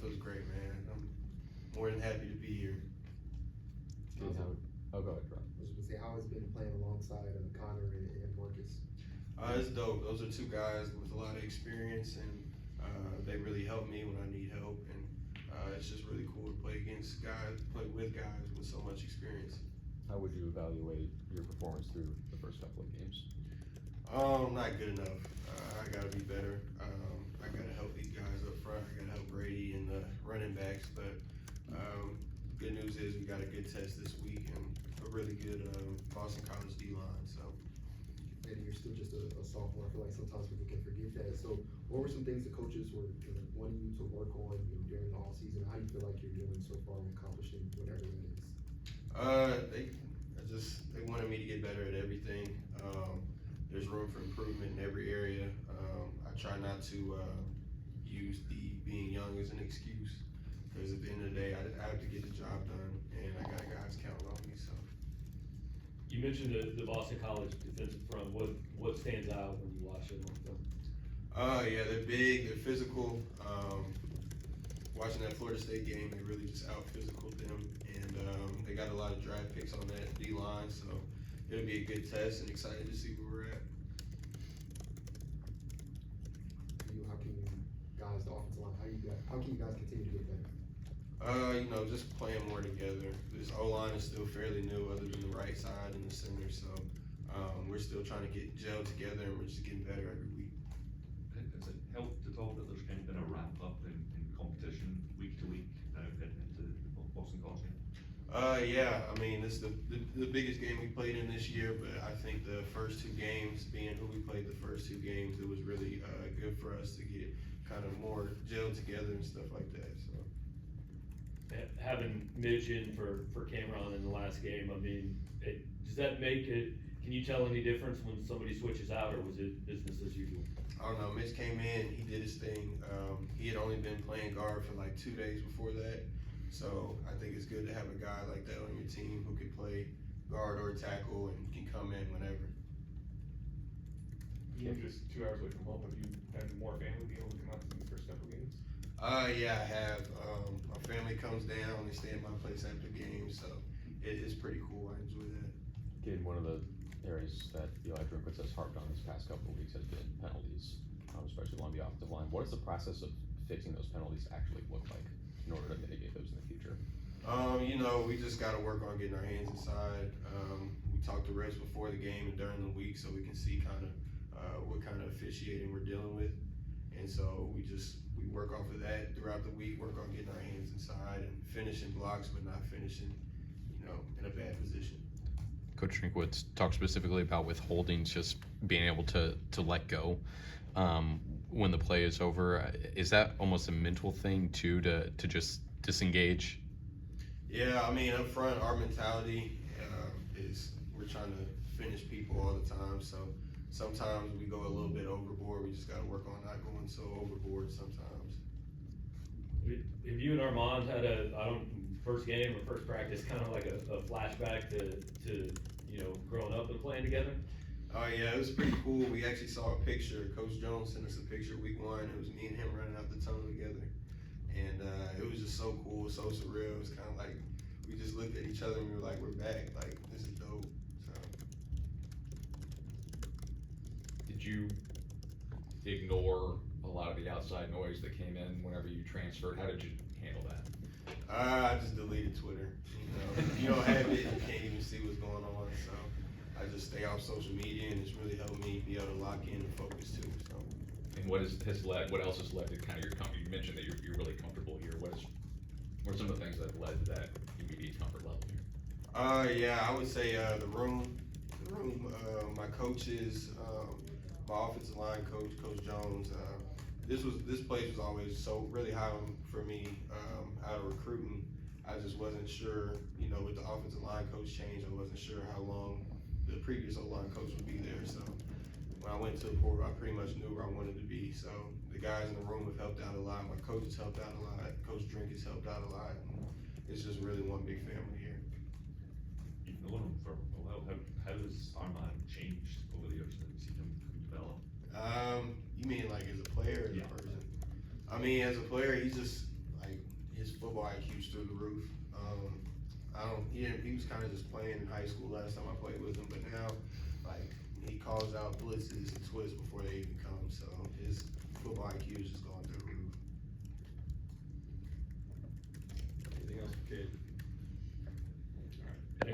feels great, man. I'm more than happy to be here. Go ahead, Rob. I was gonna say, how has it been playing alongside Connor and Marcus? It's dope. Those are two guys with a lot of experience, and they really help me when I need help. And it's just really cool to play with guys with so much experience. How would you evaluate your performance through the first couple of games? Not good enough. I gotta be better. I gotta help these guys up front. I gotta help Brady and the running backs. But good news is we got a good test this week and a really good Boston College D-line. So. And you're still just a sophomore. I feel like sometimes people can forget that. So, what were some things the coaches were wanting you to work on during the off season? How do you feel like you're doing so far in accomplishing whatever that is? They wanted me to get better at everything. There's room for improvement in every area. I try not to use being young as an excuse, because at the end of the day, I have to get the job done, and I got guys counting on me. So. You mentioned the Boston College defensive front. What stands out when you watch them on film? Yeah, they're big, they're physical. Watching that Florida State game, they really just out-physicaled them, and they got a lot of draft picks on that D-line, so it'll be a good test, and excited to see where we're at. How can you guys, the offensive line, how can you guys continue to get better? Just playing more together. This O-line is still fairly new, other than the right side and the center, so we're still trying to get gelled together, and we're just getting better every week. Has it helped at all that there's kind of been a ramp up in competition week to week now getting into the Boston College game? Yeah, I mean, it's the biggest game we played in this year, but I think the first two games, being who we played the first two games, it was really good for us to get kind of more gelled together and stuff like that. So. Having Midge in for Cameron in the last game, I mean, does that make it? Can you tell any difference when somebody switches out, or was it business as usual? I don't know. Mitch came in, he did his thing. He had only been playing guard for like 2 days before that. So I think it's good to have a guy like that on your team who can play guard or tackle and can come in whenever. Being just 2 hours away from home, have you had more family be able to come out to the first couple games? Yeah, I have. My family comes down, they stay at my place after games, so it's pretty cool. I enjoy that. Cayden, one of the areas that Eli Drinkwitz has harped on this past couple of weeks has been penalties, especially along the offensive line. What does the process of fixing those penalties actually look like in order to mitigate those in the future? We just got to work on getting our hands inside. We talked to refs before the game and during the week, so we can see kind of what kind of officiating we're dealing with. And so we work off of that throughout the week, work on getting our hands inside and finishing blocks, but not finishing, in a bad position. Coach Drinkwitz talked specifically about withholdings, just being able to let go when the play is over. Is that almost a mental thing too, to just disengage? Yeah, I mean, up front, our mentality is we're trying to finish people all the time. So sometimes we go a little bit overboard. We just got to work on not going so overboard sometimes. Have you and Armand had first game or first practice, kind of like a flashback to growing up and playing together? Oh yeah, it was pretty cool. We actually saw a picture. Coach Jones sent us a picture week 1. It was me and him running out the tunnel together. And it was just so cool, so surreal. It was kind of like we just looked at each other and we were like, we're back. Like, this is dope. So. Did you ignore a lot of the outside noise that came in whenever you transferred? How did you handle that? I just deleted Twitter. If you don't have it, you can't even see what's going on. So I just stay off social media, and it's really helped me be able to lock in and focus too. So. And what else has led to kind of your comfort? You mentioned that you're really comfortable here. What are some of the things that have led to that immediate comfort level here? Yeah, I would say the room, my coaches, my offensive line coach, Coach Jones. This place was always so really high for me out of recruiting. I just wasn't sure, with the offensive line coach change, I wasn't sure how long the previous O-line coach would be there. So when I went to the portal, I pretty much knew where I wanted to be. So the guys in the room have helped out a lot. My coaches helped out a lot. Coach Drink has helped out a lot. It's just really one big family here. You've known him for a while. How has Armand changed over the years that you've seen him develop? You mean like as a player or as a person? I mean, as a player, he's just like his football IQ's through the roof. He was kind of just playing in high school last time I played with him, but now, like, he calls out blitzes and twists before they even come, so his football IQ is just going through the roof. Anything else for Cayden?